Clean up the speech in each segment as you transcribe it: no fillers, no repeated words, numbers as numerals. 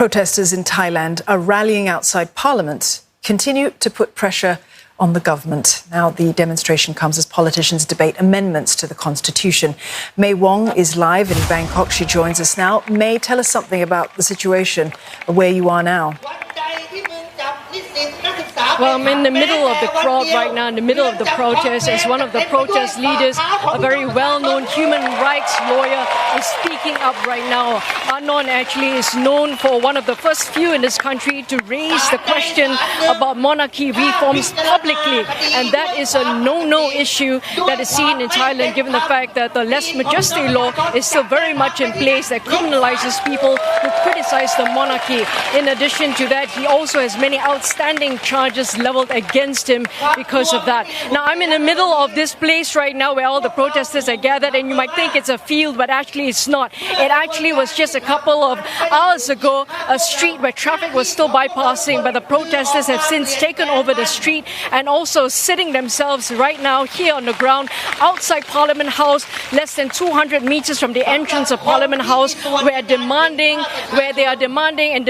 Protesters in Thailand are rallying outside Parliament, continue to put pressure on the government. Now, the demonstration comes as politicians debate amendments to the Constitution. May Wong is live in Bangkok. She joins us now. May, tell us something about the situation, where you are now. Well, I'm in the middle of the crowd right now, in the middle of the protest, as one of the protest leaders, a very well-known human rights lawyer, is speaking up right now. Anon actually is known for one of the first few in this country to raise the question about monarchy reforms publicly, and that is a no-no issue that is seen in Thailand, given the fact that the lèse majesté law is still very much in place that criminalizes people who criticize the monarchy. In addition to that, he also has many outstanding charges leveled against him because of that. Now, I'm in the middle of this place right now where all the protesters are gathered, and you might think it's a field, but actually it's not. It actually was just a couple of hours ago a street where traffic was still bypassing, but the protesters have since taken over the street and also sitting themselves right now here on the ground outside Parliament House, less than 200 meters from the entrance of Parliament House, where they are demanding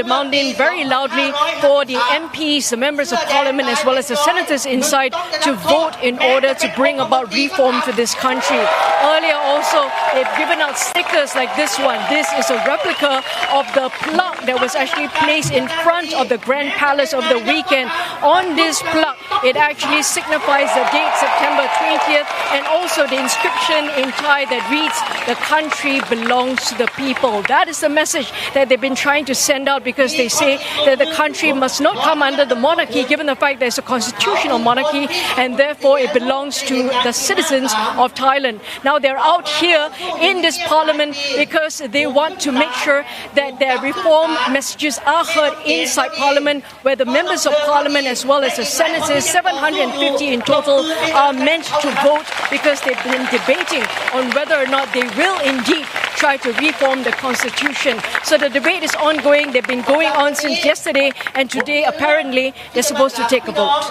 very loudly for the MPs, the members of Parliament, as well as the senators inside, to vote in order to bring about reform to this country. Earlier also, they've given out stickers like this one. This is a replica of the plaque that was actually placed in front of the Grand Palace over the weekend. On this plaque, it actually signifies the date, September 20th, and also the inscription in Thai that reads, "The country belongs to the people." That is the message that they've been trying to send out, because they say that the country must not come under the monarchy, given the fact there's a constitutional monarchy, and therefore it belongs to the citizens of Thailand. Now, they're out here in this parliament because they want to make sure that their reform messages are heard inside parliament, where the members of parliament as well as the senators, 750 in total, are meant to vote, because they've been debating on whether or not they will indeed try to reform the constitution. So the debate is ongoing. They've been going on since yesterday, and today apparently they're supposed to take a vote.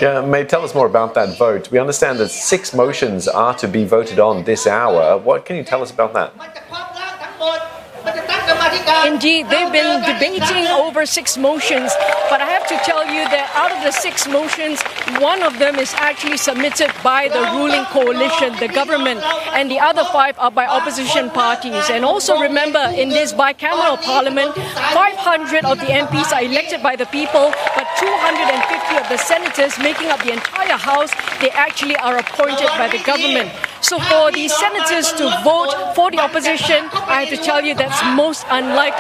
Yeah, May, tell us more about that vote. We understand that 6 motions are to be voted on this hour. What can you tell us about that? Indeed, they've been debating over 6 motions, but I have to tell you that out of the 6 motions, one of them is actually submitted by the ruling coalition, the government, and the other 5 are by opposition parties. And also remember, in this bicameral parliament, 500 of the MPs are elected by the people, but 250 of the senators, making up the entire house, they actually are appointed by the government. So for the senators to vote for the opposition, I have to tell you that's most unlikely.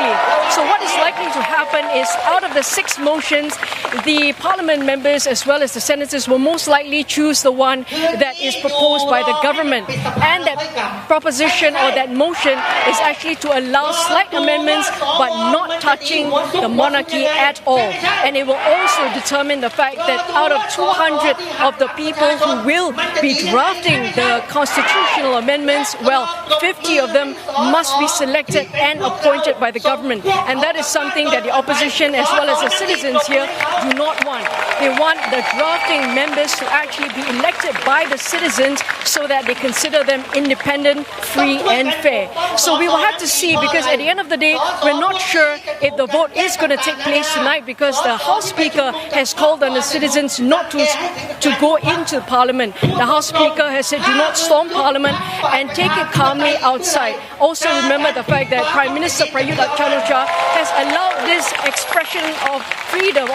So what is likely to happen is, out of the 6 motions, the parliament members as well as the senators will most likely choose the one that is proposed by the government. And that proposition or that motion is actually to allow slight amendments but not touching the monarchy at all. And it will also determine the fact that out of 200 of the people who will be drafting the constitutional amendments, well, 50 of them must be selected and appointed by the government. And that is something that the opposition as well as the citizens here do not want. They want the drafting members to actually be elected by the citizens so that they consider them independent, free and fair. So we will have to see, because at the end of the day, we're not sure if the vote is going to take place tonight, because the House Speaker has called on the citizens not to go into Parliament. The House Speaker has said, do not storm Parliament and take it calmly outside. Also remember the fact that Prime Minister Prayut Chan-o-cha has allowed this expression of freedom,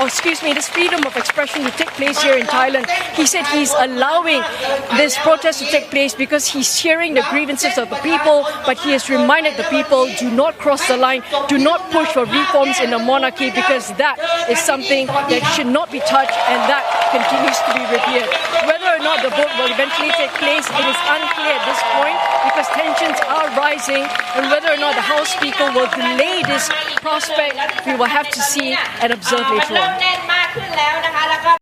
this freedom of expression to take place here in Thailand. He said he's allowing this protest to take place because he's hearing the grievances of the people, but he has reminded the people, do not cross the line, do not push for reforms in the monarchy, because that is something that should not be touched, and that continues to be revered. Whether or not the vote will eventually take place, it is unclear at this point, because tensions are rising, and whether or not the House Speaker will delay this prospect, we will have to see and observe later on.